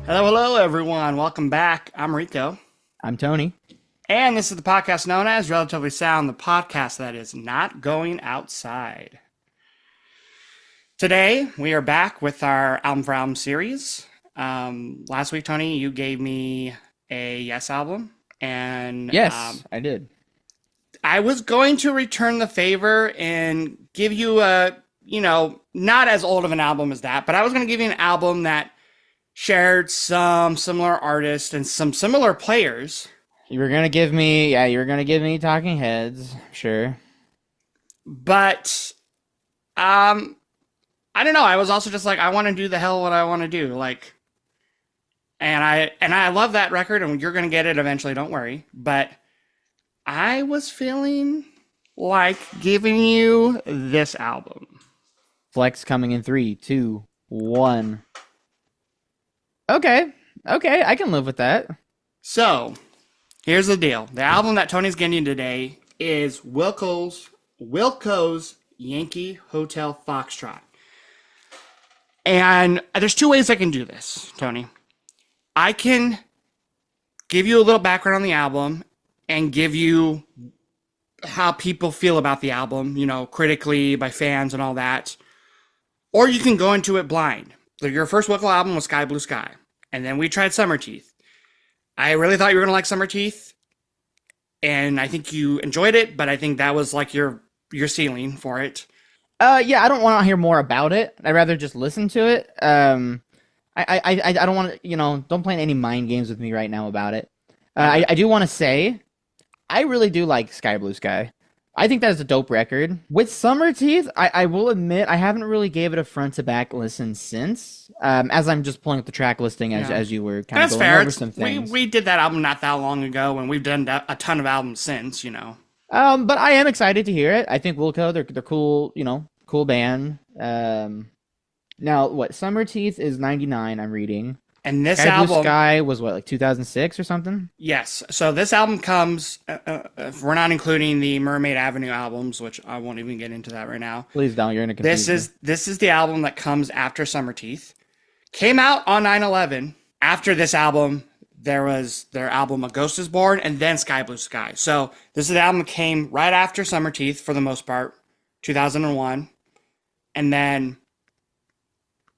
Hello, hello, everyone. Welcome back. I'm Rico. I'm Tony. And this is the podcast known as Relatively Sound, the podcast that is not going outside. Today, we are back with our album for album series. Last week, Tony, you gave me a Yes album. And Yes, I did. I was going to return the favor and give you a, not as old of an album as that, but I was going to give you an album that shared some similar artists and some similar players. You were gonna give me Talking Heads, sure. But I don't know, I was also just like, I want to do the hell what I want to do, like, and I love that record, and you're gonna get it eventually, don't worry. But I was feeling like giving you this album. Flex coming in 3, 2, 1. Okay, I can live with that. So, here's the deal. The album that Tony's getting you today is Wilco's Yankee Hotel Foxtrot. And there's two ways I can do this, Tony. I can give you a little background on the album and give you how people feel about the album, critically, by fans and all that. Or you can go into it blind. Your first Wilco album was Sky Blue Sky. And then we tried Summerteeth. I really thought you were going to like Summerteeth. And I think you enjoyed it, but I think that was like your ceiling for it. Yeah, I don't want to hear more about it. I'd rather just listen to it. I don't want to, don't play any mind games with me right now about it. I do want to say, I really do like Sky Blue Sky. I think that is a dope record. With Summerteeth, I will admit I haven't really gave it a front to back listen since. As I'm just pulling up the track listing as you were kind of going over some things. We did that album not that long ago, and we've done a ton of albums since, But I am excited to hear it. I think Wilco, they're cool, cool band. Now what? Summerteeth is 99. I'm reading. And this Sky Blue album, Sky was what, like 2006 or something? Yes. So this album comes. If we're not including the Mermaid Avenue albums, which I won't even get into that right now. Please don't. You're gonna confuse me. This is the album that comes after Summerteeth. Came out on 9/11. After this album, there was their album A Ghost Is Born, and then Sky Blue Sky. So this is the album that came right after Summerteeth for the most part, 2001, and then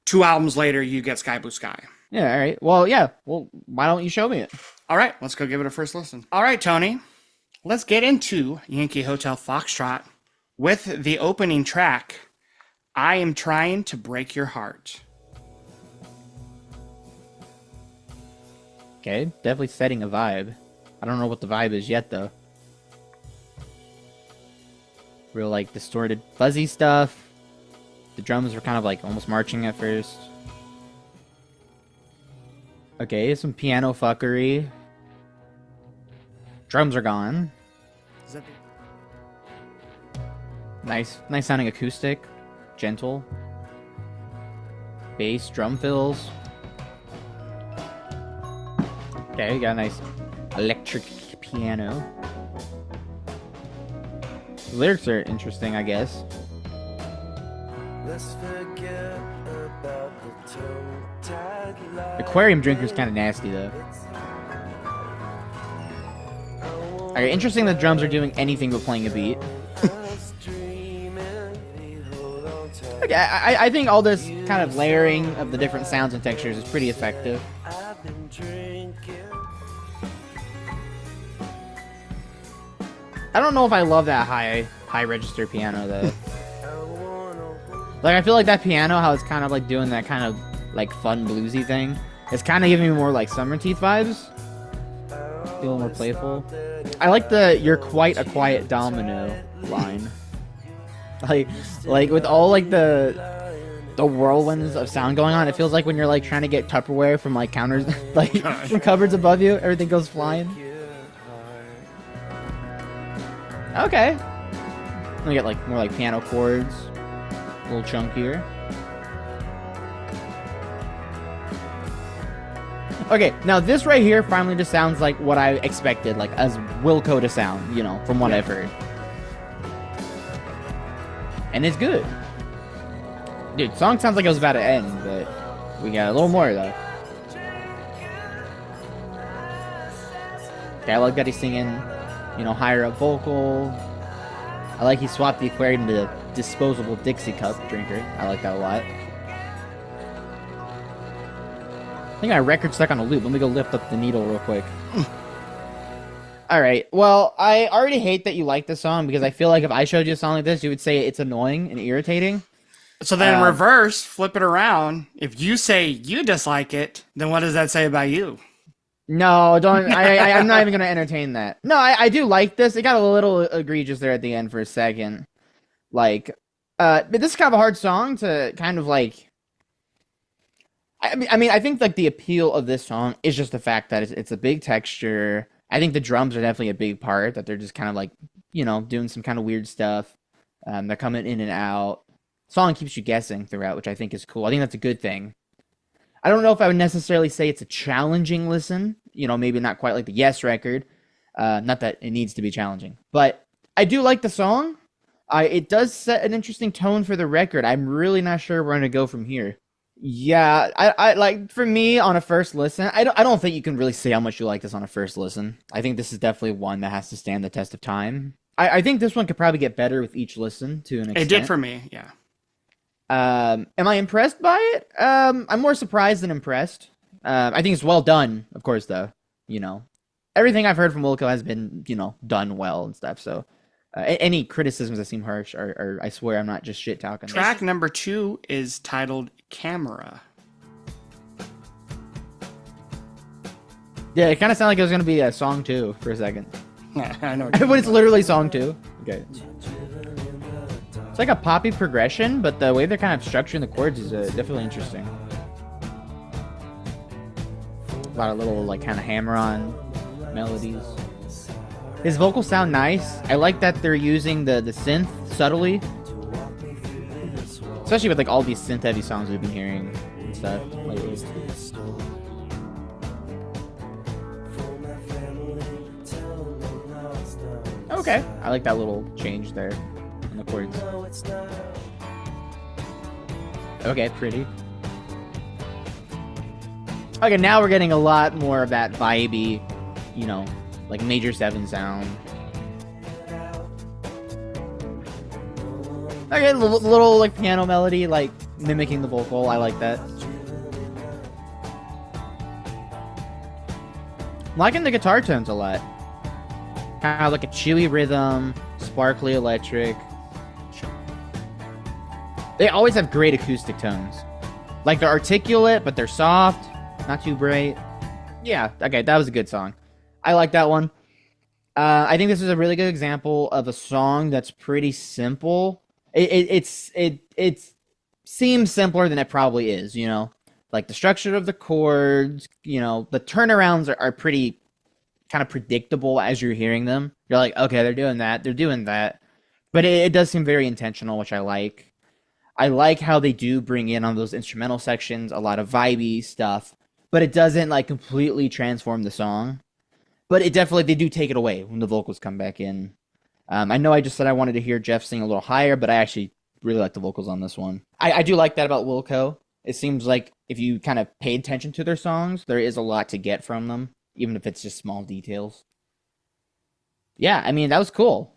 2 albums later, you get Sky Blue Sky. Yeah, all right. Well, yeah. Well, why don't you show me it? All right, let's go give it a first listen. All right, Tony, let's get into Yankee Hotel Foxtrot with the opening track, I Am Trying to Break Your Heart. Okay, definitely setting a vibe. I don't know what the vibe is yet, though. Real, like, distorted, fuzzy stuff. The drums were kind of, like, almost marching at first. Okay, some piano fuckery. Drums are gone. Nice sounding acoustic. Gentle. Bass, drum fills. Okay, got a nice electric piano. The lyrics are interesting, I guess. Let's forget about the tongue-tied lies. Aquarium drinker's kind of nasty, though. Okay, interesting that drums are doing anything but playing a beat. Okay, I think all this kind of layering of the different sounds and textures is pretty effective. I don't know if I love that high register piano, though. Like, I feel like that piano, how it's kind of like doing that kind of like fun bluesy thing, it's kind of giving me more like Summerteeth vibes. A little more playful. I like the "You're quite a quiet domino" line. like with all like the whirlwinds of sound going on, it feels like when you're like trying to get Tupperware from like counters, like from cupboards above you, everything goes flying. Okay. We get like more like piano chords, a little chunkier. Okay, now this right here finally just sounds like what I expected, like as Wilco to sound, you know, from what I've heard. And it's good. Dude, song sounds like it was about to end, but we got a little more though. Okay, I like that he's singing, higher up vocal. I like he swapped the aquarium to a disposable Dixie cup drinker. I like that a lot. I think my record's stuck on a loop. Let me go lift up the needle real quick. Alright, well, I already hate that you like this song because I feel like if I showed you a song like this, you would say it's annoying and irritating. So then reverse, flip it around. If you say you dislike it, then what does that say about you? No, don't. I'm not even going to entertain that. No, I do like this. It got a little egregious there at the end for a second. But this is kind of a hard song to kind of like... I mean, I think like the appeal of this song is just the fact that it's a big texture. I think the drums are definitely a big part, that they're just kind of like, doing some kind of weird stuff. They're coming in and out. Song keeps you guessing throughout, which I think is cool. I think that's a good thing. I don't know if I would necessarily say it's a challenging listen. Maybe not quite like the Yes record. Not that it needs to be challenging. But I do like the song. It does set an interesting tone for the record. I'm really not sure where we're going to go from here. Yeah, I like, for me, on a first listen, I don't think you can really say how much you like this on a first listen. I think this is definitely one that has to stand the test of time. I think this one could probably get better with each listen to an extent. It did for me, yeah. Am I impressed by it? I'm more surprised than impressed. I think it's well done, of course, though. Everything I've heard from Wilco has been, done well and stuff, so... any criticisms that seem harsh are, I swear, I'm not just shit talking. Track number 2 is titled Camera. Yeah, it kind of sounded like it was going to be a song 2 for a second. I know. But it's literally song 2. Okay. It's like a poppy progression, but the way they're kind of structuring the chords is definitely interesting. A lot of little, like, kind of hammer-on melodies. His vocals sound nice. I like that they're using the synth subtly. Especially with like all these synth-heavy songs we've been hearing and stuff lately. Okay. I like that little change there in the chords. Okay, pretty. Okay, now we're getting a lot more of that vibey, like major 7 sound. Okay, little like piano melody, like mimicking the vocal. I like that. I'm liking the guitar tones a lot. Kind of like a chewy rhythm, sparkly electric. They always have great acoustic tones. Like they're articulate, but they're soft, not too bright. Yeah, okay, that was a good song. I like that one. I think this is a really good example of a song that's pretty simple. It seems simpler than it probably is, Like the structure of the chords, the turnarounds are pretty kind of predictable as you're hearing them. You're like, okay, they're doing that. But it does seem very intentional, which I like. I like how they do bring in on those instrumental sections a lot of vibey stuff, but it doesn't like completely transform the song. But they do take it away when the vocals come back in. I know I just said I wanted to hear Jeff sing a little higher, but I actually really like the vocals on this one. I do like that about Wilco. It seems like if you kind of pay attention to their songs, there is a lot to get from them, even if it's just small details. Yeah, I mean, that was cool.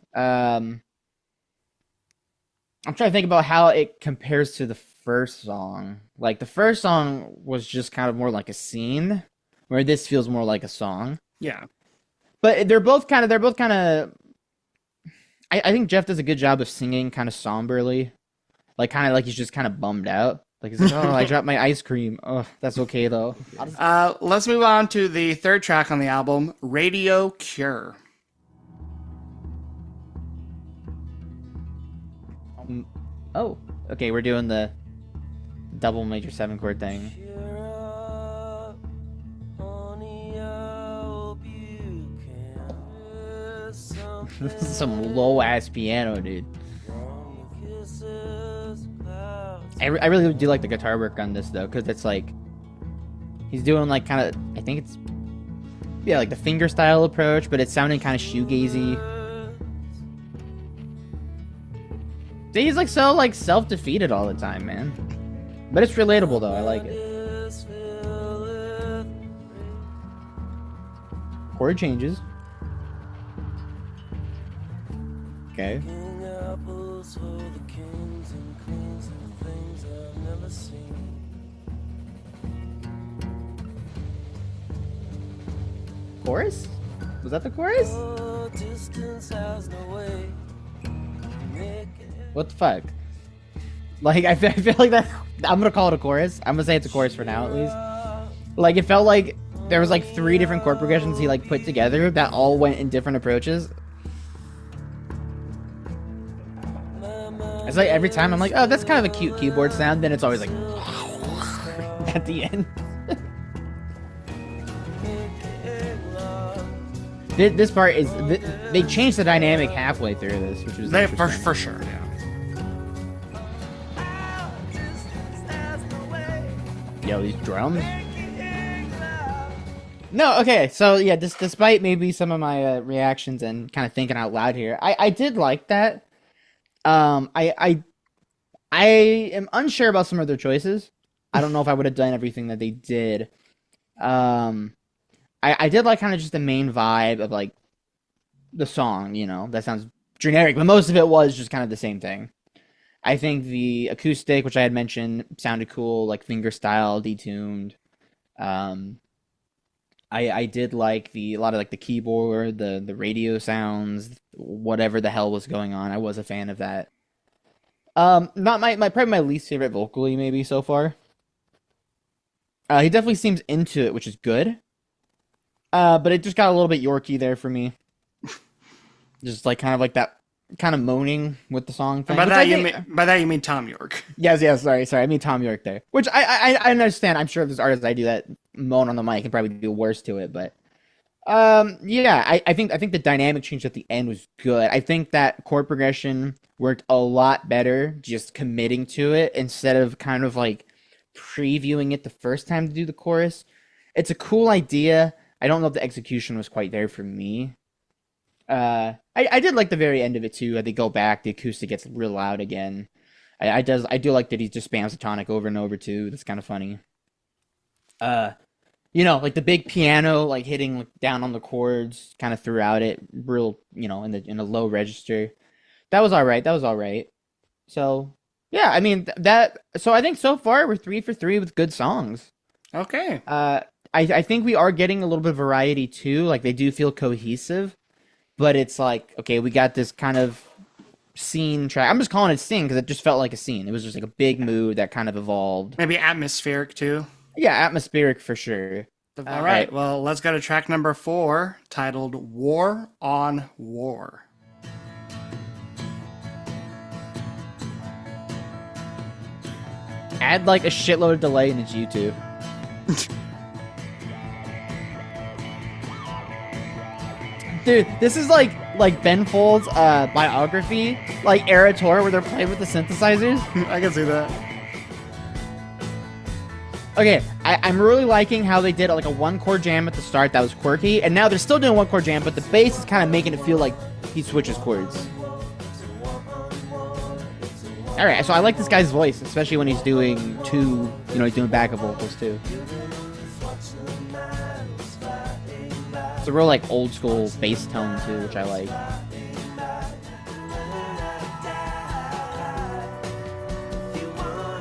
I'm trying to think about how it compares to the first song. Like, the first song was just kind of more like a scene, where this feels more like a song. Yeah. But they're both kind of... I think Jeff does a good job of singing kind of somberly. Like, kind of like he's just kind of bummed out. Like, he's like, oh, I dropped my ice cream. Oh, that's okay, though. Let's move on to the third track on the album, Radio Cure. Oh, okay, we're doing the double major 7 chord thing. This is some low ass piano, dude. I really do like the guitar work on this though, because it's like he's doing like kind of, I think it's like the finger style approach, but it's sounding kind of shoegazy. He's like so like self-defeated all the time, man. But it's relatable though. I like it. Chord changes. Okay. Chorus? Was that the chorus? What the fuck? Like, I feel like that. I'm gonna call it a chorus. I'm gonna say it's a chorus for now, at least. Like, it felt like there was like 3 different chord progressions he like put together that all went in different approaches. It's like every time I'm like, oh, that's kind of a cute keyboard sound. Then it's always like at the end. This part is they changed the dynamic halfway through this, which was for sure. Yeah. Yo, these drums. No, okay, so yeah, despite maybe some of my reactions and kind of thinking out loud here, I did like that. I am unsure about some of their choices. I don't know if I would have done everything that they did. I did like kind of just the main vibe of like the song, you know, that sounds generic, but most of it was just kind of the same thing. I think the acoustic, which I had mentioned, sounded cool, like finger style, detuned. I did like a lot of like the keyboard, the radio sounds, whatever the hell was going on. I was a fan of that. Not my probably my least favorite vocally maybe so far. He definitely seems into it, which is good. But it just got a little bit Yorkie there for me. Just like kind of like that kind of moaning with the song thing. By that you mean Tom York. Yes, sorry. I mean Tom York there. Which I understand. I'm sure if there's artists I do that moan on the mic and probably do worse to it, but yeah, I think the dynamic change at the end was good. I think that chord progression worked a lot better just committing to it instead of kind of like previewing it the first time to do the chorus. It's a cool idea. I don't know if the execution was quite there for me. I did like the very end of it too. They go back, the acoustic gets real loud again. I do like that he just spams the tonic over and over too. That's kind of funny. You know, like the big piano like hitting down on the chords kind of throughout it, real, you know, in a low register. That was all right. So, yeah, I mean so I think so far we're 3 for 3 with good songs. Okay. I think we are getting a little bit of variety too. Like they do feel cohesive, but it's like, okay, we got this kind of scene track. I'm just calling it scene because it just felt like a scene. It was just like a big mood that kind of evolved. Maybe atmospheric too. Yeah, atmospheric for sure. All right. Well, let's go to track number 4, titled "War on War." Add like a shitload of delay in its YouTube. Dude, this is like Ben Folds' biography, like era tour where they're playing with the synthesizers. I can see that. Okay, I'm really liking how they did like a 1-chord jam at the start that was quirky, and now they're still doing 1-chord jam, but the bass is kind of making it feel like he switches chords. All right, so I like this guy's voice, especially when he's doing he's doing backup vocals too. It's a real like old school bass tone too, which I like.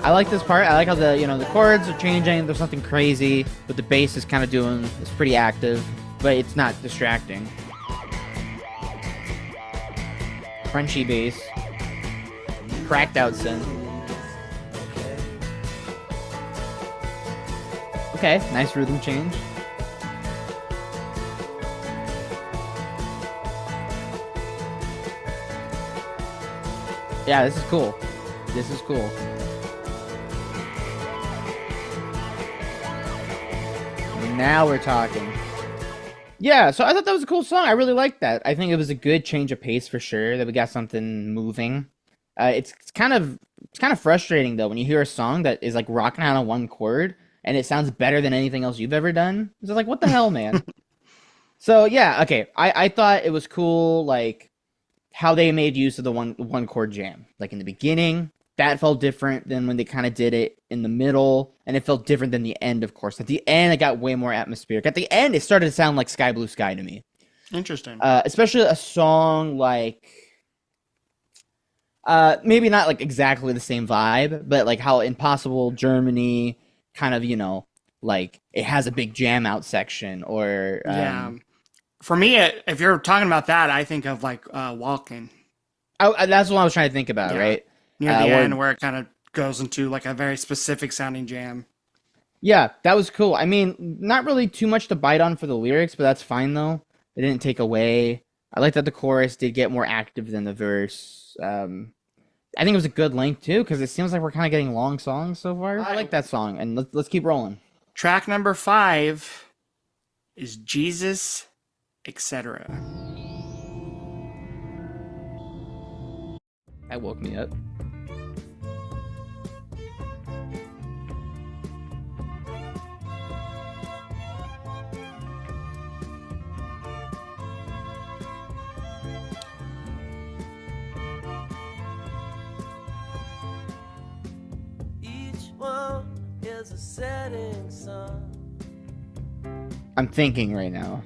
I like this part. I like how the chords are changing. There's nothing crazy, but the bass is kind of it's pretty active, but it's not distracting. Crunchy bass. Cracked out synth. Okay, nice rhythm change. Yeah, this is cool. Now we're talking. Yeah, so I thought that was a cool song. I really liked that. I think it was a good change of pace for sure, that we got something moving. It's kind of frustrating though when you hear a song that is like rocking out on 1 chord and it sounds better than anything else you've ever done. It's like, what the hell, man? So yeah, okay. I thought it was cool, like how they made use of the one chord jam. Like in the beginning, that felt different than when they kind of did it in the middle, and it felt different than the end, of course. At the end, it got way more atmospheric. At the end, it started to sound like Sky Blue Sky to me. Interesting. Especially a song like Maybe not like exactly the same vibe, but like how Impossible Germany kind of, like it has a big jam out section or Yeah. For me, if you're talking about that, I think of like Walking. that's what I was trying to think about, Yeah. right? Near the Where end, where it kind of goes into like a very specific sounding jam. Yeah, that was cool. I mean, not really too much to bite on for the lyrics, but that's fine though. It didn't take away. I like that the chorus did get more active than the verse. I think it was a good length too, because it seems like we're kind of getting long songs so far. I like that song, and let's keep rolling. Track number 5 is Jesus, etc. That woke me up. Is a setting sun. I'm thinking right now.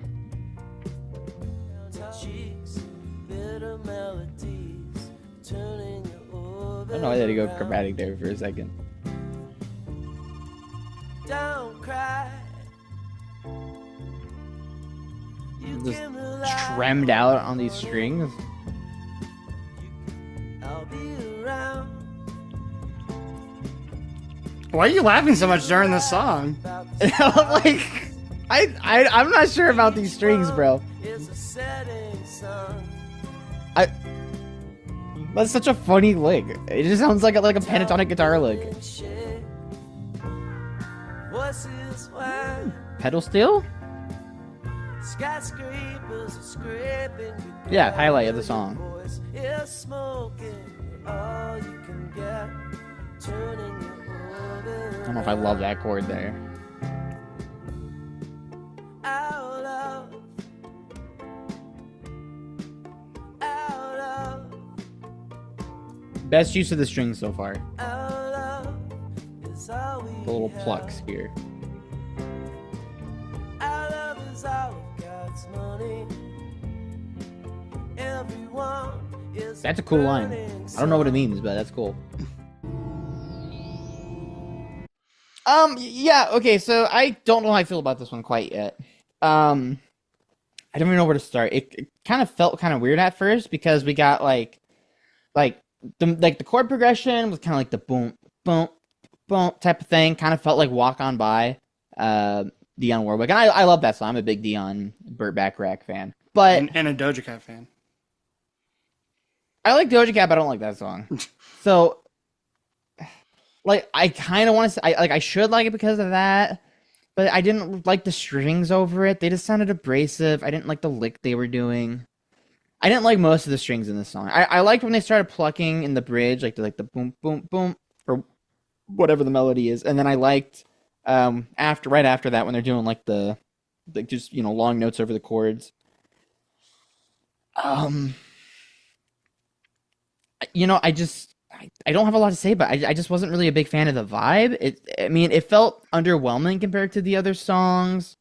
Cheeks, bitter melodies, turning your orbit. I don't know why I had to go chromatic there for a second. Don't cry. Just tremmed out on these strings. I'll be around. Why are you laughing so much during this song? Like, I'm not sure about these strings, bro. That's such a funny lick. It just sounds like a pentatonic guitar lick. Pedal steel? Yeah, highlight of the song. I don't know if I love that chord there. Best use of the strings so far. The little plucks here. That's a cool line. I don't know what it means, but that's cool. Yeah, okay, so I don't know how I feel about this one quite yet. I don't even know where to start. It kind of felt kind of weird at first because we got like the chord progression was kind of like the boom, boom, boom type of thing. Kind of felt like Walk On By, Dionne Warwick. And I love that song. I'm a big Dionne Burt Bacharach fan. But And a Doja Cat fan. I like Doja Cat, but I don't like that song. So, like, I kind of want to say, I should like it because of that, but I didn't like the strings over it. They just sounded abrasive. I didn't like the lick they were doing. I didn't like most of the strings in this song. I liked when they started plucking in the bridge, like the boom, boom, boom, or whatever the melody is, and then I liked right after that when they're doing like the just long notes over the chords. I don't have a lot to say, but I just wasn't really a big fan of the vibe. It felt underwhelming compared to the other songs.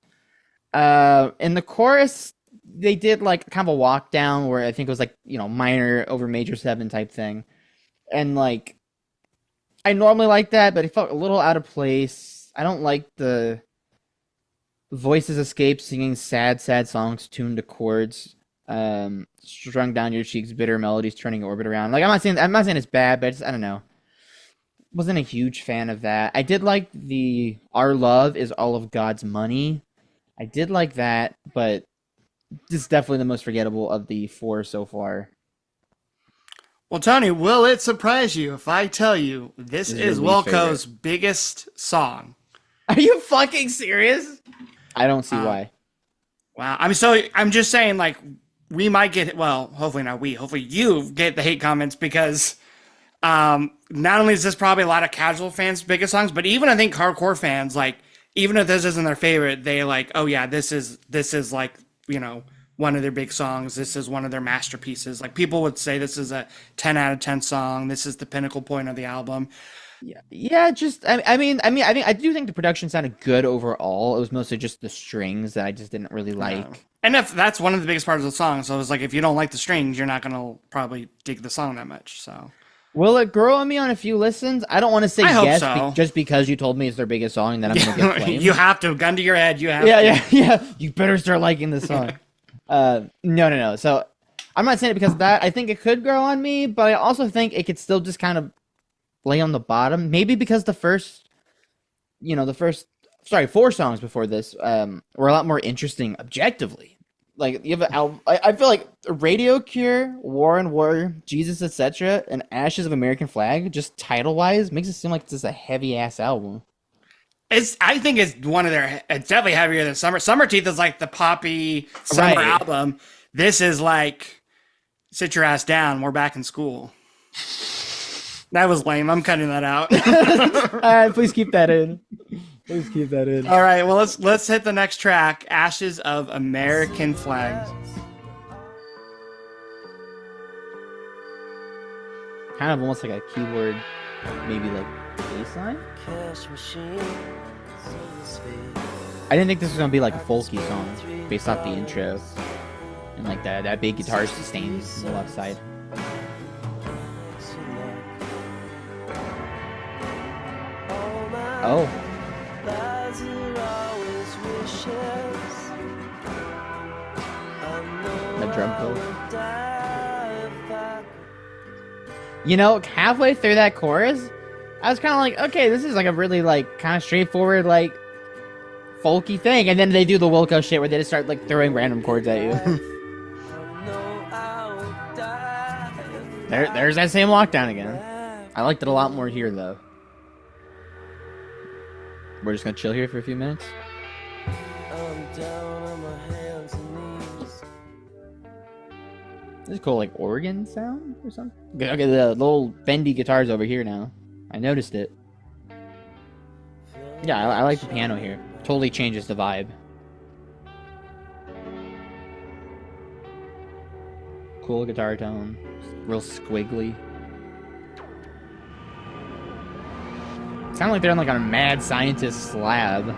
In the chorus, they did like kind of a walk down where I think it was like, minor over major 7 type thing. And like, I normally like that, but it felt a little out of place. I don't like the voices escape singing sad, sad songs tuned to chords. Strung down your cheeks, bitter melodies, turning your orbit around. Like, I'm not saying it's bad, but I don't know. Wasn't a huge fan of that. I did like the Our Love is All of God's Money. I did like that, but this is definitely the most forgettable of the 4 so far. Well, Tony, will it surprise you if I tell you this is Wilco's biggest song? Are you fucking serious? I don't see why. Wow. I'm just saying, like, we might get, well, hopefully not we, hopefully you get the hate comments because not only is this probably a lot of casual fans' biggest songs, but even I think hardcore fans, like, even if this isn't their favorite, they like, oh yeah, this is like, one of their big songs. This is one of their masterpieces. Like, people would say this is a 10 out of 10 song. This is the pinnacle point of the album. Yeah. Just I do think the production sounded good overall. It was mostly just the strings that I just didn't really like. No. And if that's one of the biggest parts of the song, so it's like if you don't like the strings, you're not gonna probably dig the song that much. So Will it grow on me on a few listens? I don't want to say I hope yes so. just because you told me it's their biggest song and that I'm going to get flamed. You have to, gun to your head, you have yeah, to. yeah, yeah. You better start liking this song. No. So I'm not saying it because of that. I think it could grow on me, but I also think it could still just kind of lay on the bottom. Maybe because the first 4 songs before this were a lot more interesting objectively. Like you have an album, I feel like Radio Cure, War and War, Jesus, etc., and Ashes of American Flag, just title wise, makes it seem like it's just a heavy ass album. I think it's one of their. It's definitely heavier than Summerteeth is like the poppy summer Right. album. This is like, sit your ass down. We're back in school. That was lame. I'm cutting that out. Please keep that in. Please keep that in. All right. Well, let's hit the next track. Ashes of American Flags. Kind of almost like a keyboard, maybe like bass line. Cash machine, I didn't think this was gonna be like a folky song based off the intro and like that big guitar sustain on the left side. Oh, the drum fill. You know, halfway through that chorus, I was kind of like, okay, this is like a really like kind of straightforward like folky thing, and then they do the Wilco shit where they just start like throwing random chords at you. There's that same lockdown again. I liked it a lot more here though. We're just gonna chill here for a few minutes. I'm down on my hands and knees. This is cool, like organ sound or something. Okay, the little bendy guitars over here now. I noticed it. Yeah, I like the piano here. Totally changes the vibe. Cool guitar tone. Real squiggly. Sound like they're on a mad scientist lab.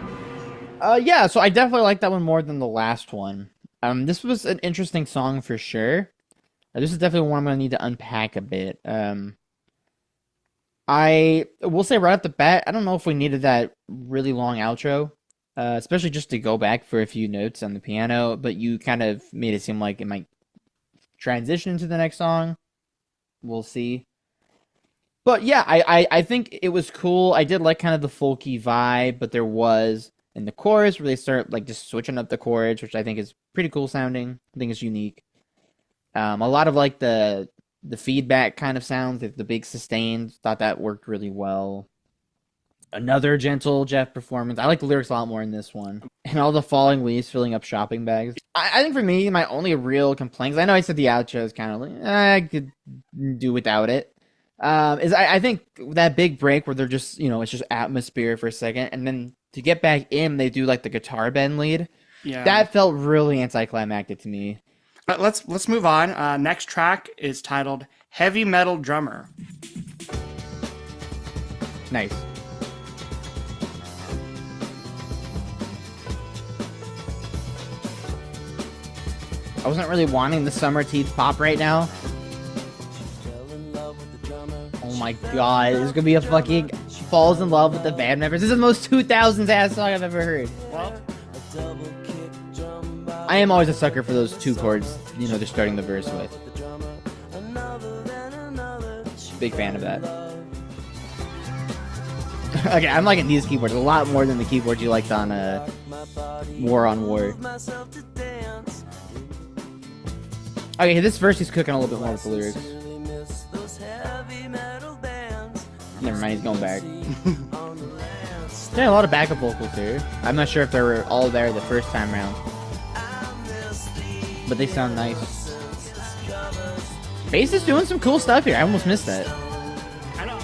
Yeah, so I definitely like that one more than the last one. This was an interesting song for sure. This is definitely one I'm gonna need to unpack a bit. I will say right off the bat, I don't know if we needed that really long outro, especially just to go back for a few notes on the piano. But you kind of made it seem like it might transition into the next song. We'll see. But yeah, I think it was cool. I did like kind of the folky vibe, but there was in the chorus where they start like just switching up the chords, which I think is pretty cool sounding. I think it's unique. A lot of like the feedback kind of sounds, the big sustains, thought that worked really well. Another gentle Jeff performance. I like the lyrics a lot more in this one. And all the falling leaves filling up shopping bags. I think for me, my only real complaints, I know I said the outro is kind of like, I could do without it. I think that big break where they're just, it's just atmosphere for a second. And then to get back in, they do like the guitar bend lead. Yeah. That felt really anticlimactic to me. Let's move on. Next track is titled Heavy Metal Drummer. Nice. I wasn't really wanting the Summerteeth pop right now. Oh my god, this is gonna be a fucking falls in love with the band members. This is the most 2000s ass song I've ever heard. I am always a sucker for those two chords, they're starting the verse with. Big fan of that. Okay, I'm liking these keyboards a lot more than the keyboards you liked on War on War. Okay, this verse he's cooking a little bit more with the lyrics. Never mind, he's going back. Yeah, a lot of backup vocals here. I'm not sure if they were all there the first time around. But they sound nice. Bass is doing some cool stuff here. I almost missed that. I know.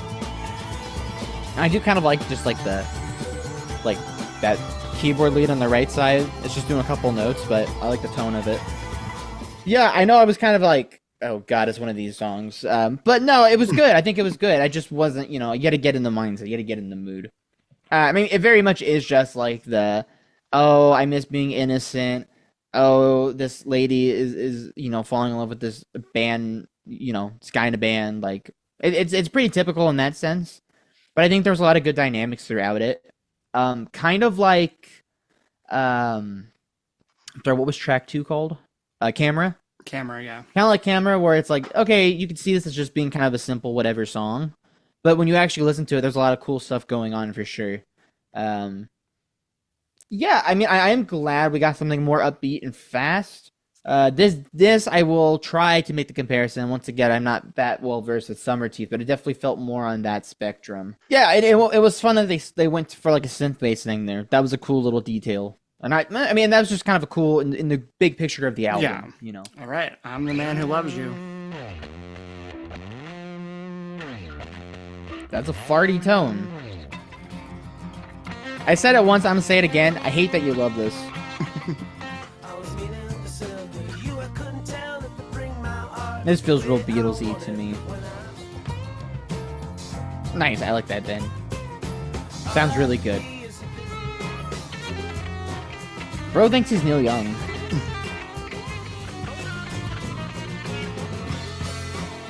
I do kind of like just like that keyboard lead on the right side. It's just doing a couple notes, but I like the tone of it. Yeah, I know I was kind of like, oh god, it's one of these songs. But no, it was good. I think it was good. I just wasn't, you gotta get in the mindset. You gotta get in the mood. I mean, it very much is just like oh, I miss being innocent. Oh, this lady is falling in love with this band, this guy in a band. Like, It's pretty typical in that sense, but I think there's a lot of good dynamics throughout it. Kind of like, sorry, what was track 2 called? Camera. Camera, yeah. Kind of like Camera, where it's like, okay, you can see this as just being kind of a simple whatever song, but when you actually listen to it, there's a lot of cool stuff going on for sure. Yeah, I mean, I am glad we got something more upbeat and fast. This I will try to make the comparison. Once again, I'm not that well versed with Summerteeth, but it definitely felt more on that spectrum. Yeah, it was fun that they went for like a synth bass thing there. That was a cool little detail. And I mean, that was just kind of a cool in the big picture of the album. Yeah. You know. All right, I'm the man who loves you. That's a farty tone. I said it once, I'm gonna say it again. I hate that you love this. This feels real Beatlesy to me. Nice, I like that then. Sounds really good. Bro thinks he's Neil Young.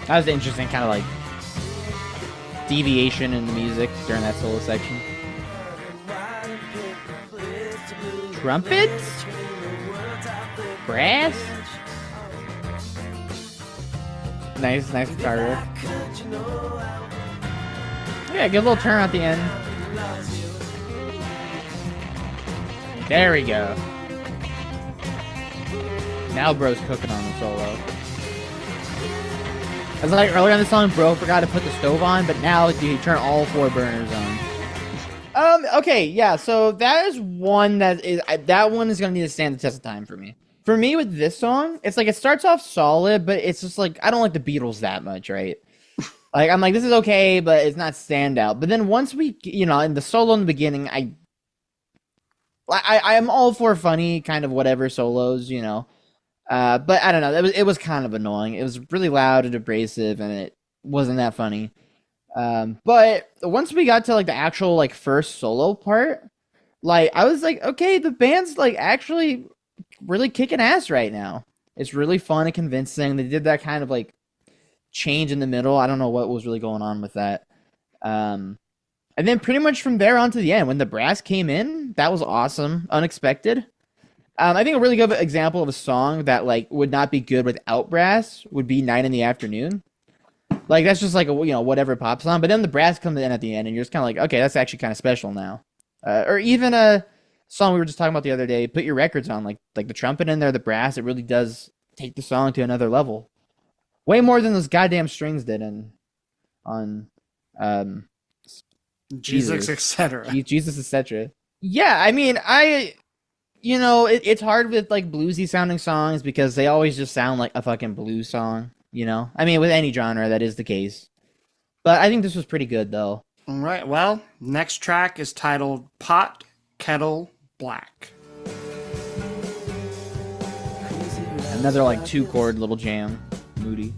That was an interesting kind of like deviation in the music during that solo section. Trumpets? Brass? Nice guitar riff. Yeah, good little turn at the end. There we go. Now bro's cooking on the solo. I was like earlier in the song, bro forgot to put the stove on, but now you turn all 4 burners on. Okay, yeah, so that is one that one is gonna need to stand the test of time for me. For me with this song, it's like it starts off solid, but it's just like I don't like the Beatles that much, right? Like I'm like, this is okay, but it's not standout. But then once we, in the solo in the beginning, I am all for funny kind of whatever solos, but I don't know. It was kind of annoying. It was really loud and abrasive, and it wasn't that funny. But once we got to like the actual like first solo part, like I was like, okay, the band's like actually really kicking ass right now. It's really fun and convincing. They did that kind of like change in the middle. I don't know what was really going on with that. And then pretty much from there on to the end, when the brass came in, that was awesome, unexpected. I think a really good example of a song that like would not be good without brass would be "Night in the Afternoon." Like that's just like a whatever pop song, but then the brass comes in at the end, and you're just kind of like, okay, that's actually kind of special now. Or even a song we were just talking about the other day, "Put Your Records On," like the trumpet in there, the brass, it really does take the song to another level, way more than those goddamn strings did on Jesus, etc. Jesus, etc. Yeah, I mean, it's hard with like bluesy sounding songs because they always just sound like a fucking blues song. I mean, with any genre, that is the case. But I think this was pretty good, though. All right. Well, next track is titled "Pot Kettle Black." Another like 2-chord little jam, moody.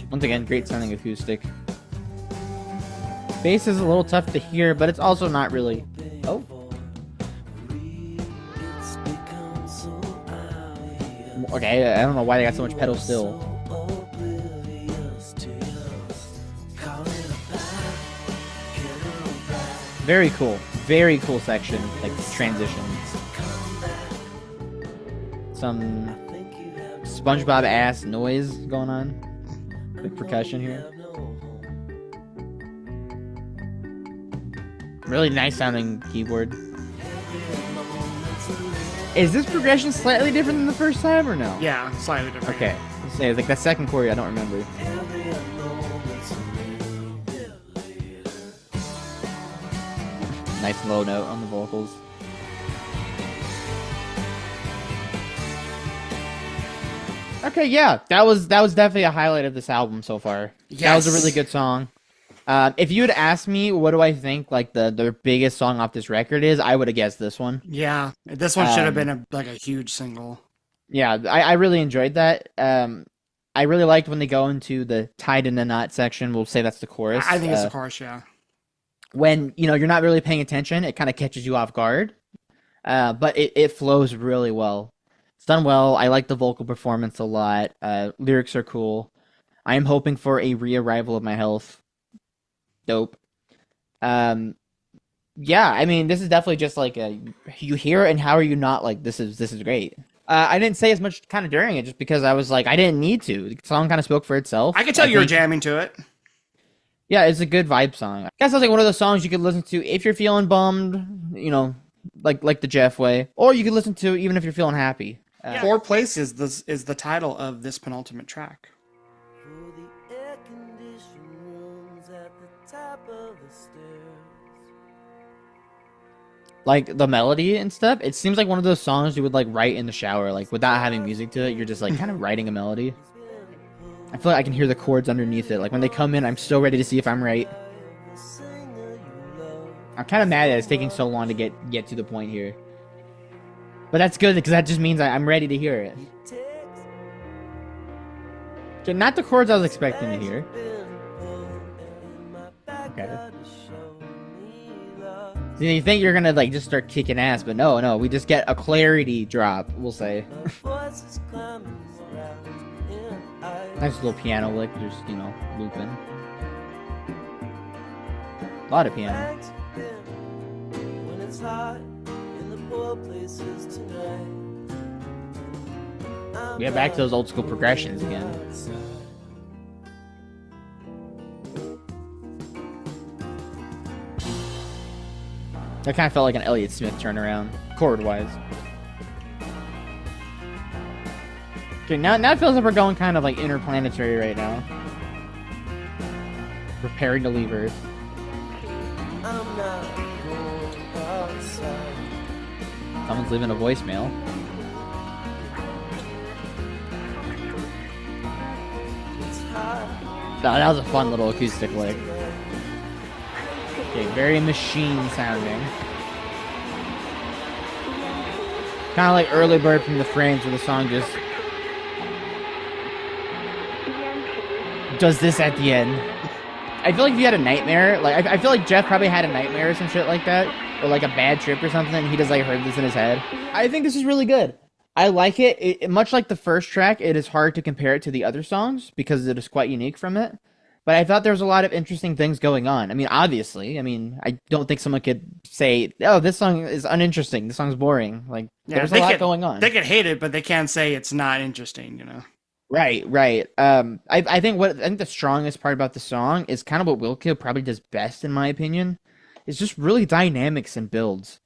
Once again, great sounding acoustic. Bass is a little tough to hear, but it's also not really. Oh. Okay, I don't know why they got so much pedal still. Very cool section, like transition. Some SpongeBob ass noise going on, like percussion here. Really nice sounding keyboard. Is this progression slightly different than the first time or no? Yeah, slightly different. Okay. Let's say like that second chord, I don't remember. Nice low note on the vocals. Okay, yeah, that was definitely a highlight of this album so far. Yes. That was a really good song. If you had asked me what do I think like the biggest song off this record is, I would have guessed this one. Yeah, this one should have been a huge single. Yeah, I really enjoyed that. I really liked when they go into the tied in the knot section. We'll say that's the chorus. I think it's the chorus, yeah. When you're not really paying attention, it kind of catches you off guard. But it flows really well. It's done well. I like the vocal performance a lot. Lyrics are cool. I am hoping for a re-arrival of my health. Dope. Um, yeah, I mean, this is definitely just like you hear it, and how are you not like this is great. I didn't say as much kind of during it just because I was like I didn't need to. The song kind of spoke for itself. I could tell you were think- jamming to it. Yeah, it's a good vibe song. I guess it's like one of those songs you could listen to if you're feeling bummed, you know, like the Jeff way, or you could listen to even if you're feeling happy. Four Places is the title of this penultimate track. For the air-conditioned rooms at the top of the stairs. Like the melody and stuff, it seems like one of those songs you would like write in the shower, like without having music to it. You're just like kind of writing a melody. I feel like I can hear the chords underneath it. Like when they come in, I'm so ready to see if I'm right. The singer you love. I'm kind of mad that it's taking so long to get to the point here. But that's good because that just means I'm ready to hear it. Takes Okay, not the chords I was expecting to hear. been pulled in my back Okay. to show me love. So you think you're gonna like just start kicking ass, but no, we just get a clarity drop, we'll say. My voice is climbing around in eyes. Nice little piano lick, just looping. A lot of piano. Thanks been when it's hot in the poor places tonight. We get back to those old school progressions again. That kind of felt like an Elliott Smith turnaround, chord-wise. Okay, now it feels like we're going kind of like interplanetary right now. Preparing to leave Earth. I'm not going outside. Someone's leaving a voicemail. It's hot. No, that was a fun little acoustic lick. Okay, very machine sounding. Kind of like Early Bird from the Frames, where the song just does this at the end. I feel like if you had a nightmare, like I feel like Jeff probably had a nightmare or some shit like that, or like a bad trip or something, and he just like heard this in his head. I think this is really good. I like it. Much like the first track, it is hard to compare it to the other songs because it is quite unique from it. But I thought there was a lot of interesting things going on. I mean, obviously, I don't think someone could say, "Oh, this song is uninteresting. This song's boring." Like, there's a lot going on. They could hate it, but they can't say it's not interesting. Right. I think the strongest part about the song is kind of what Wilco probably does best, in my opinion. It's just really dynamics and builds.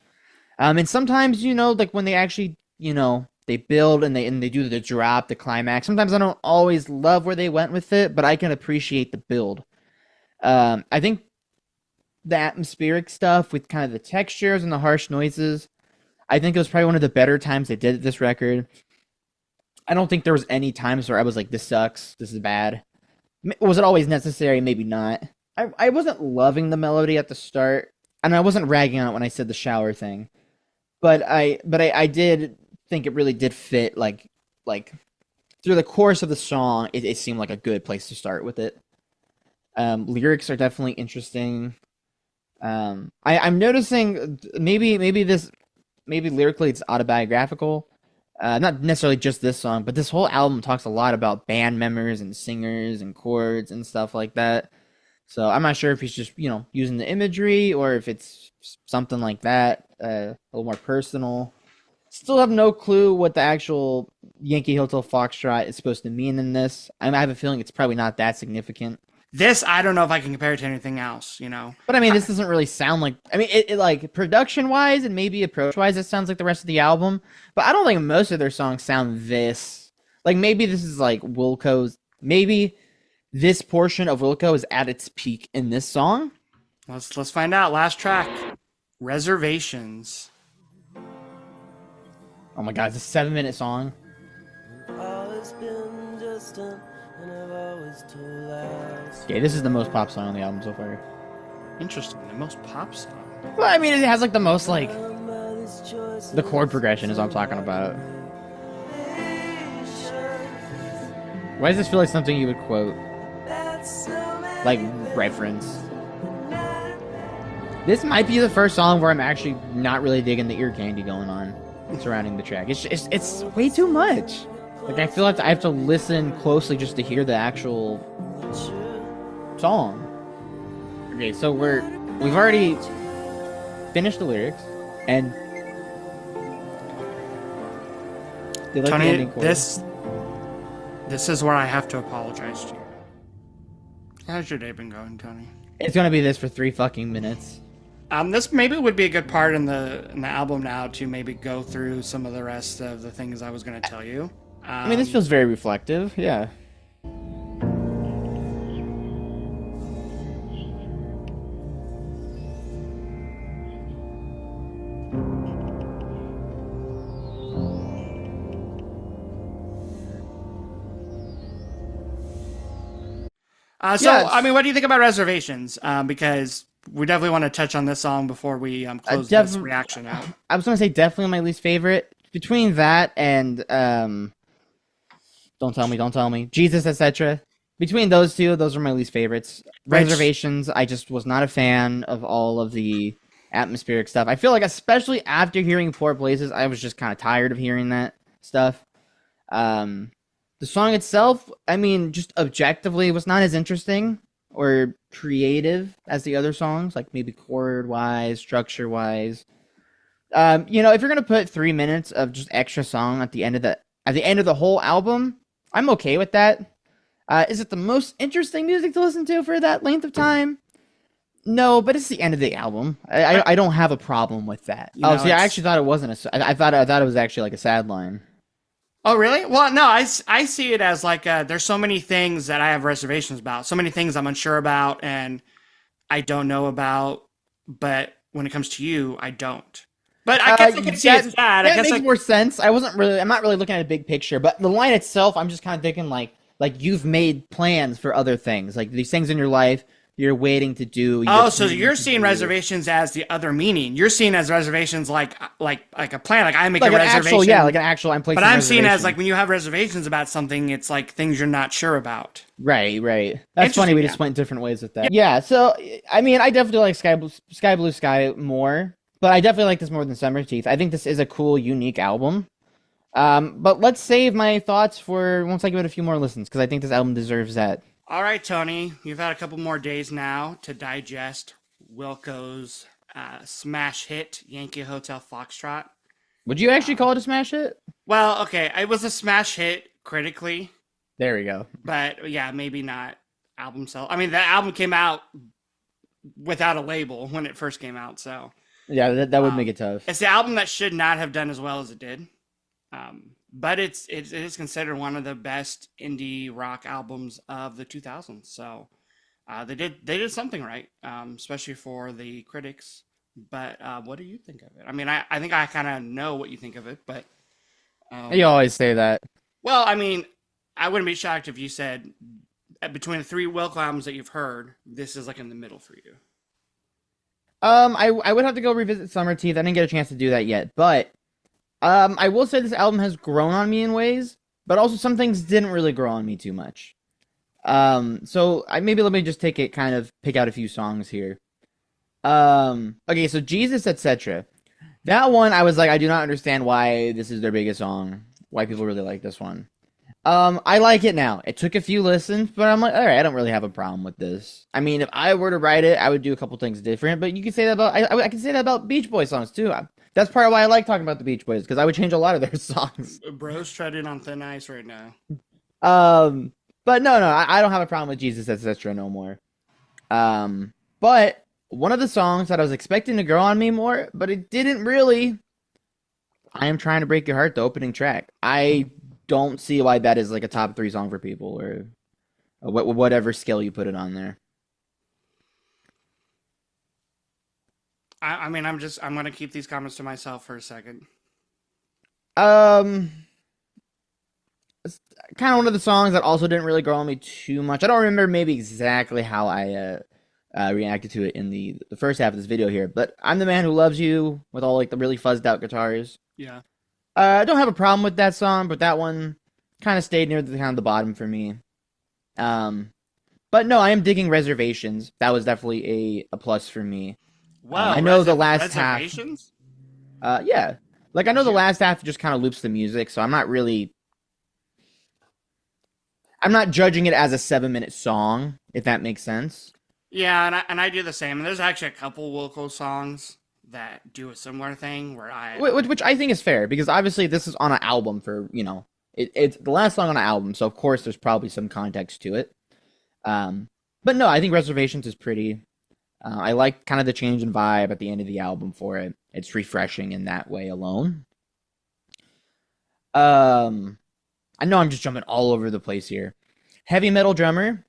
And sometimes, like when they actually, they build and they do the drop, the climax. Sometimes I don't always love where they went with it, but I can appreciate the build. I think the atmospheric stuff with kind of the textures and the harsh noises, I think it was probably one of the better times they did this record. I don't think there was any times where I was like, this sucks, this is bad. Was it always necessary? Maybe not. I wasn't loving the melody at the start, and I wasn't ragging on it when I said the shower thing. But I did think it really did fit, like through the course of the song, it seemed like a good place to start with it. Lyrics are definitely interesting. I'm noticing maybe lyrically it's autobiographical. Not necessarily just this song, but this whole album talks a lot about band members and singers and chords and stuff like that. So I'm not sure if he's just, using the imagery or if it's something like that, a little more personal. Still have no clue what the actual Yankee Hotel Foxtrot is supposed to mean in this. I have a feeling it's probably not that significant. This, I don't know if I can compare it to anything else, But I mean, this doesn't really sound like, it like production-wise and maybe approach-wise, it sounds like the rest of the album. But I don't think most of their songs sound this. Like, maybe this is like Wilco's, maybe this portion of Wilco is at its peak in this song. Let's find out. Last track, Reservations. Oh my god, it's a 7-minute song. Always been distant, and I've always told lies. Okay, this is the most pop song on the album so far. Interesting. The most pop song. Well, I mean, it has like the most like By these choices, the chord progression is what I'm talking about. Why does this feel like something you would quote? that's so many Like reference. This might be the first song where I'm actually not really digging the ear candy going on. surrounding the track. It's way too much. Like I feel like I have to listen closely just to hear the actual song. Okay, so we've already finished the lyrics, and they like the Tony, ending chorus. this is where I have to apologize to you. How's your day been going, Tony? It's gonna be this for 3 fucking minutes. This maybe would be a good part in the album now to maybe go through some of the rest of the things I was going to tell you. I mean, this feels very reflective. Yeah. So, Yes. I mean, what do you think about Reservations? Because we definitely want to touch on this song before we close this reaction out. I was gonna say definitely my least favorite. Between that and don't tell me, Jesus, etc. Between those two, those are my least favorites. Reservations, I just was not a fan of all of the atmospheric stuff. I feel like, especially after hearing Poor Places, I was just kind of tired of hearing that stuff. The song itself, I mean, just objectively, was not as interesting or creative as the other songs, like maybe chord-wise, structure-wise. If you're gonna put 3 minutes of just extra song at the end of the whole album, I'm okay with that. Is it the most interesting music to listen to for that length of time? No, but it's the end of the album. I don't have a problem with that. I actually thought it wasn't I thought it was actually like a sad line. Oh, really? Well, no, I see it as like there's so many things that I have reservations about, so many things I'm unsure about and I don't know about, but when it comes to you, I don't. But I guess I can see it's bad. That makes more sense. I'm not really looking at a big picture, but the line itself, I'm just kind of thinking like you've made plans for other things, like these things in your life you're waiting to do. So you're seeing reservations as the other meaning. You're seeing as reservations like a plan. Like I make a reservation. I'm placing. But I'm seeing as like when you have reservations about something, it's like things you're not sure about. Right. That's funny. We just went different ways with that. Yeah. So I mean, I definitely like Sky Blue Sky more, but I definitely like this more than Summerteeth. I think this is a cool, unique album. But let's save my thoughts for once I give it a few more listens, because I think this album deserves that. All right, Tony, you've had a couple more days now to digest Wilco's smash hit, Yankee Hotel Foxtrot. Would you actually call it a smash hit? Well, okay, it was a smash hit critically. There we go. But yeah, maybe not album sell. I mean, that album came out without a label when it first came out, so. Yeah, that would make it tough. It's the album that should not have done as well as it did. But it is considered one of the best indie rock albums of the 2000s. So they did something right, especially for the critics. But what do you think of it? I mean, I think I kind of know what you think of it, but you always say that. Well, I mean, I wouldn't be shocked if you said between the 3 Wilco albums that you've heard, this is like in the middle for you. I would have to go revisit Summerteeth. I didn't get a chance to do that yet, but I will say this album has grown on me in ways, but also some things didn't really grow on me too much. So maybe let me just pick out a few songs here. Okay, so Jesus, etc. That one, I was like, I do not understand why this is their biggest song, why people really like this one. I like it now. It took a few listens, but I'm like, all right, I don't really have a problem with this. I mean, if I were to write it, I would do a couple things different, but you can say that about, I can say that about Beach Boys songs too. That's part of why I like talking about the Beach Boys, because I would change a lot of their songs. Bro's treading on thin ice right now. But no, I don't have a problem with Jesus, etc. no more. But one of the songs that I was expecting to grow on me more, but it didn't really. I Am Trying to Break Your Heart, the opening track. I don't see why that is like a top 3 song for people, or whatever scale you put it on there. I mean, I'm going to keep these comments to myself for a second. It's kind of one of the songs that also didn't really grow on me too much. I don't remember maybe exactly how I reacted to it in the first half of this video here, but I'm the Man Who Loves You with all like the really fuzzed out guitars. Yeah. I don't have a problem with that song, but that one kind of stayed near the bottom for me. But no, I am digging Reservations. That was definitely a plus for me. Wow. I know the last half. Reservations? Yeah. Like I know the last half just kind of loops the music, so I'm not judging it as a 7-minute song, if that makes sense. Yeah, and I do the same. And there's actually a couple Wilco songs that do a similar thing where Which I think is fair because obviously this is on an album for it's the last song on an album, so of course there's probably some context to it. But no, I think Reservations is pretty. I like kind of the change in vibe at the end of the album for it. It's refreshing in that way alone. I know I'm just jumping all over the place here. Heavy Metal Drummer.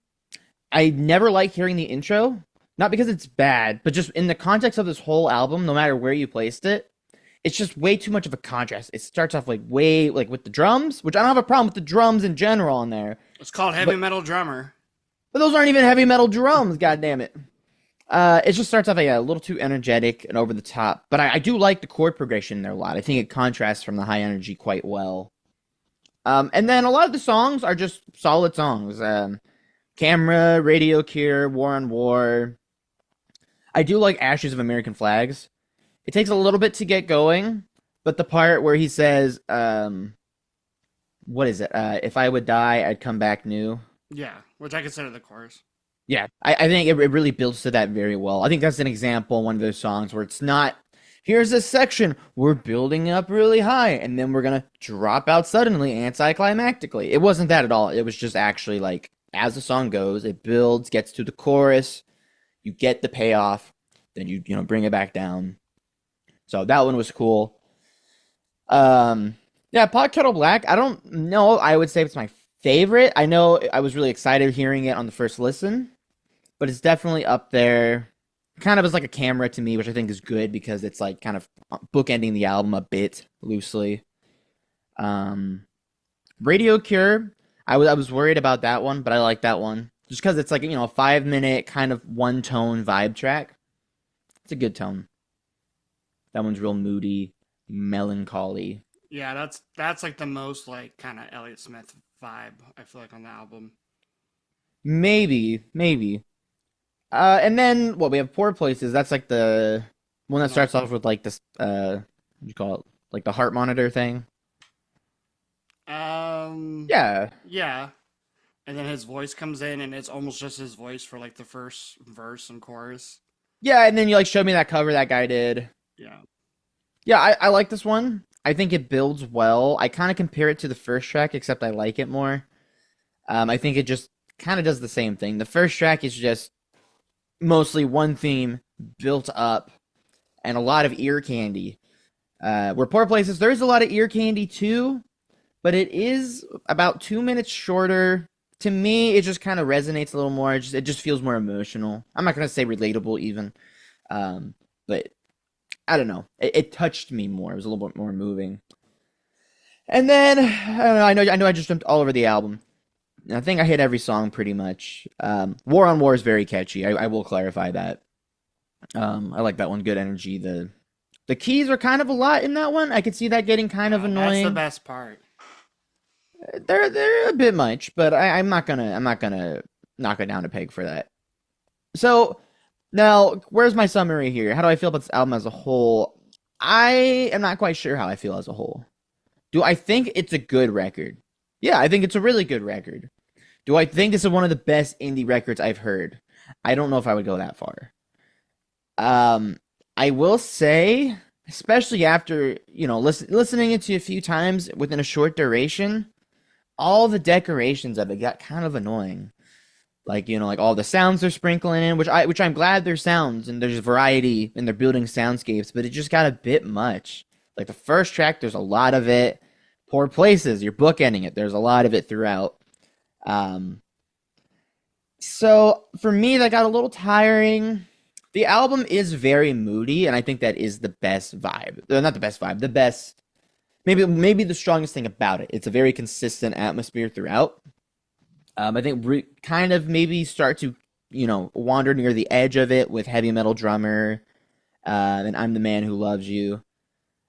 I never like hearing the intro, not because it's bad, but just in the context of this whole album, no matter where you placed it, it's just way too much of a contrast. It starts off like way like with the drums, which I don't have a problem with the drums in general in there. It's called Heavy Metal Drummer. But those aren't even heavy metal drums, god damn it. It just starts off a little too energetic and over the top, but I do like the chord progression there a lot. I think it contrasts from the high energy quite well. And then a lot of the songs are just solid songs. Camera, Radio Cure, War on War. I do like Ashes of American Flags. It takes a little bit to get going, but the part where he says, what is it? If I would die, I'd come back new. Yeah, which I consider the chorus. Yeah, I think it really builds to that very well. I think that's an example, one of those songs where it's not, here's a section, we're building up really high, and then we're going to drop out suddenly, anticlimactically. It wasn't that at all. It was just actually like, as the song goes, it builds, gets to the chorus, you get the payoff, then you bring it back down. So that one was cool. Yeah, Pot Kettle Black, I don't know, I would say it's my favorite. I know I was really excited hearing it on the first listen, but it's definitely up there. Kind of as like a camera to me, which I think is good because it's like kind of bookending the album a bit loosely. Radio Cure, I was worried about that one, but I like that one just because it's like a 5-minute kind of one-tone vibe track. It's a good tone. That one's real moody, melancholy. Yeah, that's like the most like kind of Elliott Smith vibe I feel like on the album. Maybe. And then we have Poor Places. That's like the one that starts off with like this what do you call it? Like the heart monitor thing. Yeah. Yeah. And then his voice comes in and it's almost just his voice for like the first verse and chorus. Yeah, and then you like showed me that cover that guy did. Yeah. Yeah, I like this one. I think it builds well. I kind of compare it to the first track, except I like it more. I think it just kind of does the same thing. The first track is just mostly one theme built up and a lot of ear candy. Where Poor Places, there's a lot of ear candy too, but it is about 2 minutes shorter. To me, it just kind of resonates a little more. It just feels more emotional. I'm not gonna say relatable even, but I don't know. It touched me more. It was a little bit more moving. And then I know I just jumped all over the album. I think I hit every song pretty much. War on War is very catchy. I will clarify that. I like that one. Good energy. The keys are kind of a lot in that one. I could see that getting kind of annoying. That's the best part. They're a bit much, but I'm not gonna knock it down a peg for that. So now, where's my summary here? How do I feel about this album as a whole? I am not quite sure how I feel as a whole. Do I think it's a good record? Yeah, I think it's a really good record. Do I think this is one of the best indie records I've heard? I don't know if I would go that far. I will say, especially after, listening it to a few times within a short duration, all the decorations of it got kind of annoying. Like, like all the sounds they're sprinkling in, which I'm glad they're sounds and there's variety and they're building soundscapes, but it just got a bit much. Like the first track, there's a lot of it. Poor Places, you're bookending it. There's a lot of it throughout. So for me, that got a little tiring. The album is very moody, and I think that is the best vibe. Not the best vibe, the best, maybe the strongest thing about it. It's a very consistent atmosphere throughout. I think kind of maybe start to, wander near the edge of it with Heavy Metal Drummer, and I'm the Man Who Loves You.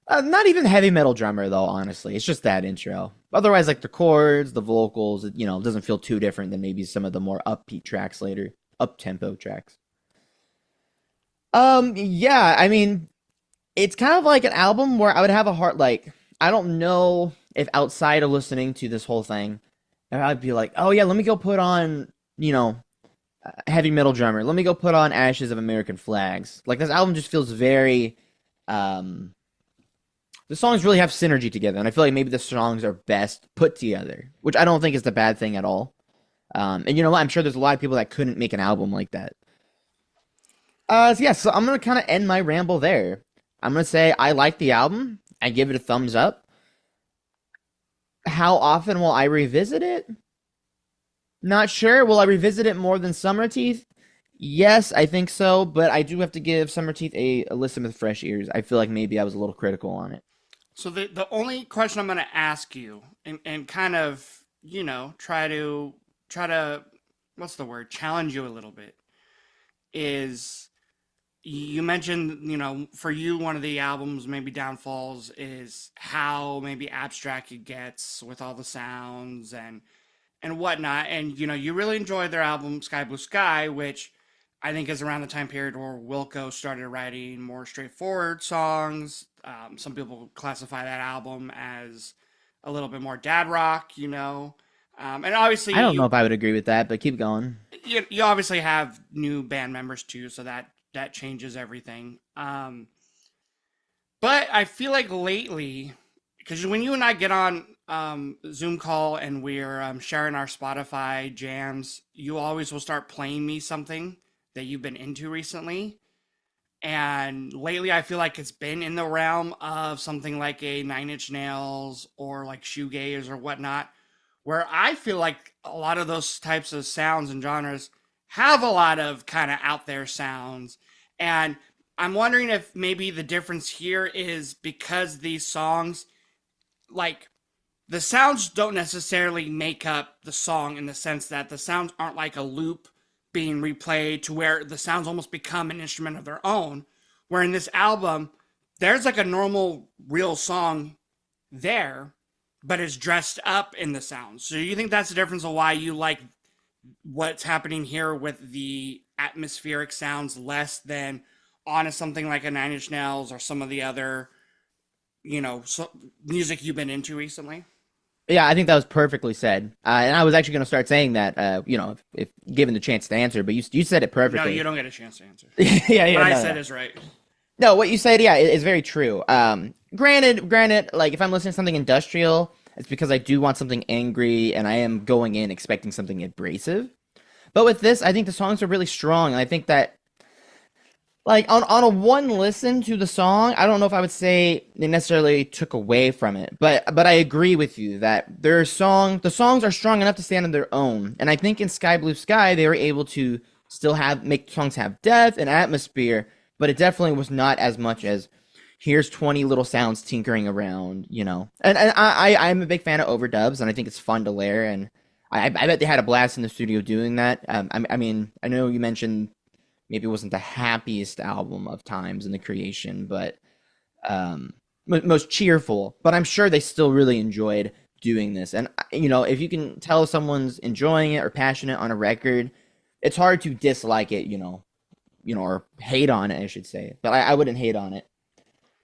Not even Heavy Metal Drummer, though, honestly. It's just that intro. Otherwise, like the chords, the vocals, it doesn't feel too different than maybe some of the more upbeat tracks later. Up-tempo tracks. Yeah, I mean, It's kind of like an album where I would have a heart like I don't know if outside of listening to this whole thing, I'd be like, oh yeah, let me go put on, heavy metal drummer. Let me go put on Ashes of American Flags. Like this album just feels very um the songs really have synergy together, and I feel like maybe the songs are best put together, which I don't think is the bad thing at all. And you know what? I'm sure there's a lot of people that couldn't make an album like that. So I'm gonna kind of end my ramble there. I'm gonna say I like the album. I give it a thumbs up. How often will I revisit it? Not sure. Will I revisit it more than Summerteeth? Yes, I think so, but I do have to give Summerteeth a listen with fresh ears. I feel like maybe I was a little critical on it. So the only question I'm going to ask you, and kind of, try to what's the word, challenge you a little bit, is you mentioned, for you, one of the album's maybe downfalls is how maybe abstract it gets with all the sounds and whatnot. And you really enjoyed their album Sky Blue Sky, which I think is around the time period where Wilco started writing more straightforward songs. Some people classify that album as a little bit more dad rock. And obviously I don't know if I would agree with that, but keep going. you obviously have new band members too, so that changes everything. But I feel like lately, because when you and I get on Zoom call and we're sharing our Spotify jams, you always will start playing me something that you've been into recently. And lately, I feel like it's been in the realm of something like a Nine Inch Nails or like shoegaze or whatnot, where I feel like a lot of those types of sounds and genres have a lot of kind of out there sounds. And I'm wondering if maybe the difference here is because these songs, like, the sounds don't necessarily make up the song in the sense that the sounds aren't like a loop being replayed to where the sounds almost become an instrument of their own. Where in this album, there's like a normal, real song there, but it's dressed up in the sounds. So you think that's the difference of why you like what's happening here with the atmospheric sounds less than on something like a Nine Inch Nails or some of the other, music you've been into recently? Yeah, I think that was perfectly said. And I was actually going to start saying that, if given the chance to answer, but you said it No, perfectly. you don't get a chance to answer. Yeah, What I no, said no. is right. No, what you said, yeah, is very true. Granted, like if I'm listening to something industrial, it's because I do want something angry, and I am going in expecting something abrasive. But with this, I think the songs are really strong, and I think that like on a one listen to the song, I don't know if I would say they necessarily took away from it, but I agree with you that the songs are strong enough to stand on their own, and I think in Sky Blue Sky they were able to still make songs have depth and atmosphere, but it definitely was not as much as here's 20 little sounds tinkering around. And I'm a big fan of overdubs, and I think it's fun to layer, and I bet they had a blast in the studio doing that. I mean, I know you mentioned maybe it wasn't the happiest album of times in the creation, but most cheerful. But I'm sure they still really enjoyed doing this. And if you can tell someone's enjoying it or passionate on a record, it's hard to dislike it, or hate on it, I should say. But I wouldn't hate on it.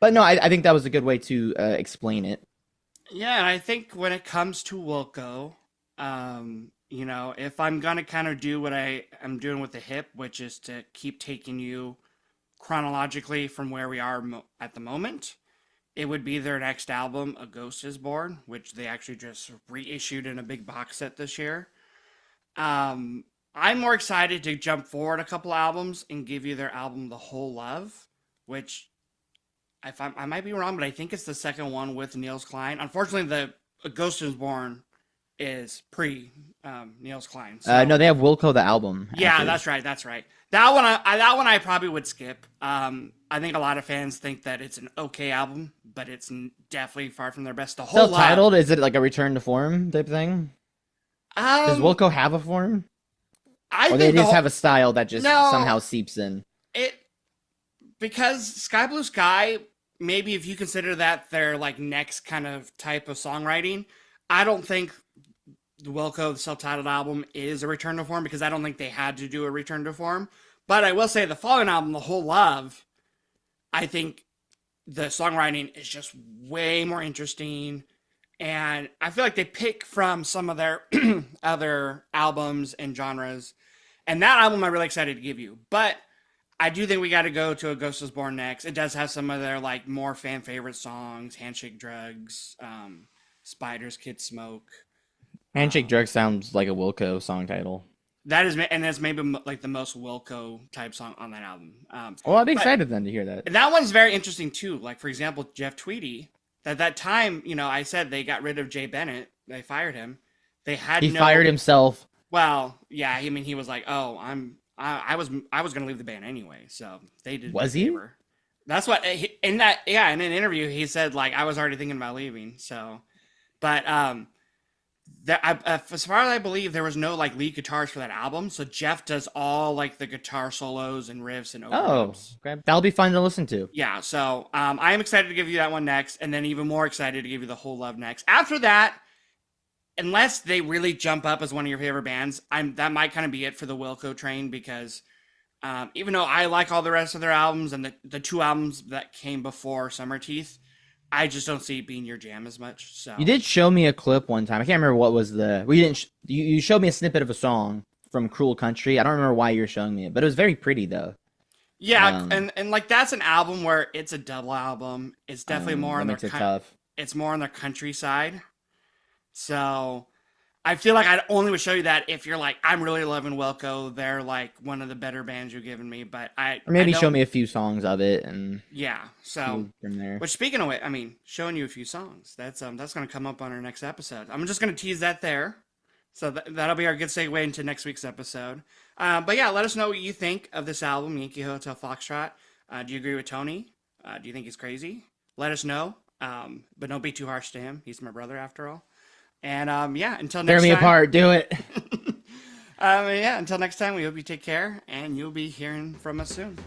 But no, I think that was a good way to explain it. Yeah, and I think when it comes to Wilco, if I'm gonna kind of do what I am doing with the hip, which is to keep taking you chronologically from where we are at the moment, it would be their next album, A Ghost Is Born, which they actually just reissued in a big box set this year. I'm more excited to jump forward a couple albums and give you their album, The Whole Love, which I might be wrong, but I think it's the second one with Niels Klein. Unfortunately, the A Ghost Is Born is pre Niels Klein. So, No, they have Wilco the album. yeah, after. that's right. That one I probably would skip. I think a lot of fans think that it's an okay album, but it's definitely far from their best. The Whole Love. Self-titled? Is it like a return to form type thing? Does Wilco have a form? I Or think they the just whole, have a style that just No. somehow seeps in? it because Sky Blue Sky. Maybe if you consider that their like next kind of type of songwriting, I don't think the Wilco, the self-titled album, is a return to form because I don't think they had to do a return to form. But I will say the following album, The Whole Love, I think the songwriting is just way more interesting. And I feel like they pick from some of their other albums and genres. And that album I'm really excited to give you. But I do think we got to go to A Ghost Is Born next. It does have some of their like more fan favorite songs, Handshake Drugs, Spiders, Kid Smoke. Handshake Drug sounds like a Wilco song title. That is, and that's maybe like the most Wilco type song on that album. Well, I'd be excited then to hear that. That one's very interesting too. Like for example, Jeff Tweedy. At that time, you know, I said they got rid of Jay Bennett. They fired him. They had He fired himself. Well, yeah. I mean, he was like, "Oh, I was going to leave the band anyway." So they did. Was he? That's what in an interview he said like I was already thinking about leaving. So, but as far as I believe, there was no like lead guitars for that album. So Jeff does all like the guitar solos and riffs and overdubs. Okay. That'll be fun to listen to. Yeah, so I am excited to give you that one next, and then even more excited to give you The Whole Love next. After that, unless they really jump up as one of your favorite bands, that might kind of be it for the Wilco train, because even though I like all the rest of their albums and the two albums that came before Summerteeth, I just don't see it being your jam as much. So You did show me a clip one time. I can't remember what was you showed me a snippet of a song from Cruel Country. I don't remember why you were showing me it, but it was very pretty though. Yeah, and like that's an album where it's a double album. It's definitely more on their tough. It's more on their countryside. So I feel like I only would show you that if you're like, I'm really loving Wilco. They're like one of the better bands you've given me. But or maybe show me a few songs of it and So from there. Which speaking of it, I mean, showing you a few songs. That's going to come up on our next episode. I'm just going to tease that there. So that'll be our good segue into next week's episode. But yeah, let us know what you think of this album, Yankee Hotel Foxtrot. Do you agree with Tony? Do you think he's crazy? Let us know. But don't be too harsh to him. He's my brother after all. And until next time. Tear me apart. Do it. Until next time, we hope you take care, and you'll be hearing from us soon.